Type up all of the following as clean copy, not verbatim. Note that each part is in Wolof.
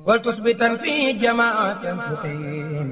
ولتثبتا في جماعة تقيم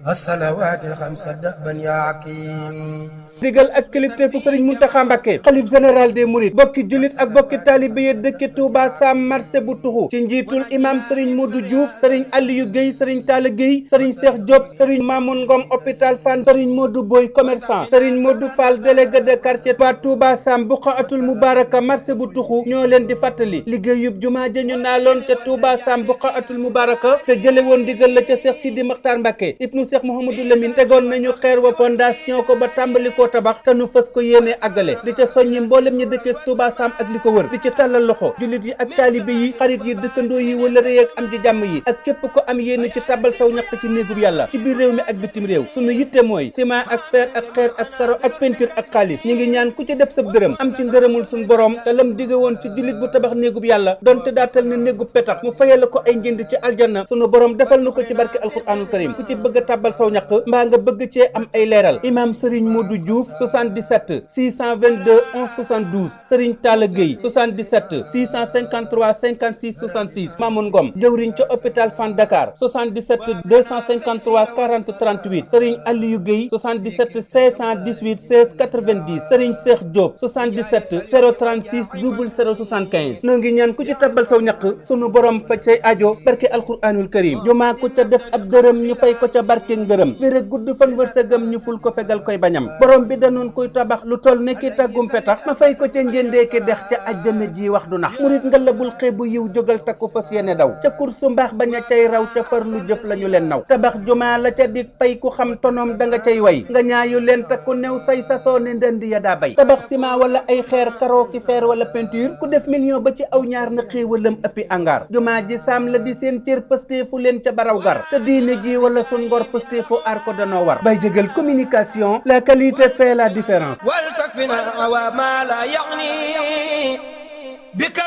الصلوات الخمس دأبا يا عكيم. digal ak kilifteefu Sëriñ Muntaxa Mbàkke xalif général des mourides bokki jullit ak bokki taalibe yi dëkk Touba Sam marché bu tuxu ci njiitul imam Sëriñ Modou Diouf Sëriñ Aliou Guèye Sëriñ Talla Guèye Sëriñ Cheikh Diop Sëriñ Mamoun Ngom hôpital Fann Sëriñ Modou Boy commerçant Sëriñ Modou Fall délégué de quartier waa Touba Sam Buqaatul Mubaraka marché bu tuxu ñoo leen di fàttali liggéeyub jumaa ja ñu naaloon ca Touba Sam Buqaatul Mubaraka te jële woon digal la ca Cheikh Sidi Makhtar Mbàkke ibnu Cheikh Mouhamadou Lamine tegoon nañu xeer wa fondation ko ba tàmbali ko tabax te nu fës ko yéene àggale di ca soññi mboolem ñi dëkkee Touba Sam ak li ko wër di ci tàllal loxo jullit yi ak taalibe yi xarit yi dëkkandoo yi wala réy ak am di jàmm yi ak képp ko am yéene ci tàbbal saw ñaq ci néegub yàlla ci biir réew mi ak bitim réew sunu yitte mooy ciment ak fer ak xeer ak karo ak peinture ak xaalis ñi ngi ñaan ku ci def sab dërëm am ci ngërëmul suñu borom te lam digge woon ci jullit bu tabax néegub yàlla donte daatal na néegub petax mu fayal ko ay njënd ci aljanna sunu borom defal na ko ci barke alquranul karim ku ci bëgg a tàbbal saw ñaq mbaa nga bëgg cee am ay leeral imam Serigne Modou Diouf 77 622 11 72 Serigne Talla Gueye 77 653 56 66 Mamoun Ngom jëwriñ ca hôpital Fann Dakar 77 253 40 38 Serigne Aliou Gueye 77 518 16 90 Serigne Cheikh Diop 77 036 0075 noo ngi ñaan ku ci tabbal saw ñaq sunu borom faj say aajo barke alquranul karim jumaa ku ca def ab dërëm ñu fay ko ca barke ngërëm wér gudd fan wërsëgam ñu ful ko fegal koy bañam borom bi danoon koy tabax lu toll ne ki tàggum petax ma fay ko ca njëndee ki dex ca àjjana ji wax du nax murit nga la bul xeebu yiw jógal takku fas yéene daw ca kursu mbaax bañ a cay raw ca far lu jëf lañu leen naw tabax jumaa la ca dig pay ku xam tonoom da nga cay way nga ñaayu leen takku new say sasoo ne ndënd ya daa bay tabax ciment wala ay xeer karo ki fer wala peinture ku def million ba ci aw ñaar na xéewalam ëppi angaar jumaa ji saam la di seen cër pëste fu leen ca baraw gar te diine ji wala sun ngor pëste fu aar ko danoo war bay jëgal communication la qualité fait la différence ولتكفنا وما لا يغني بك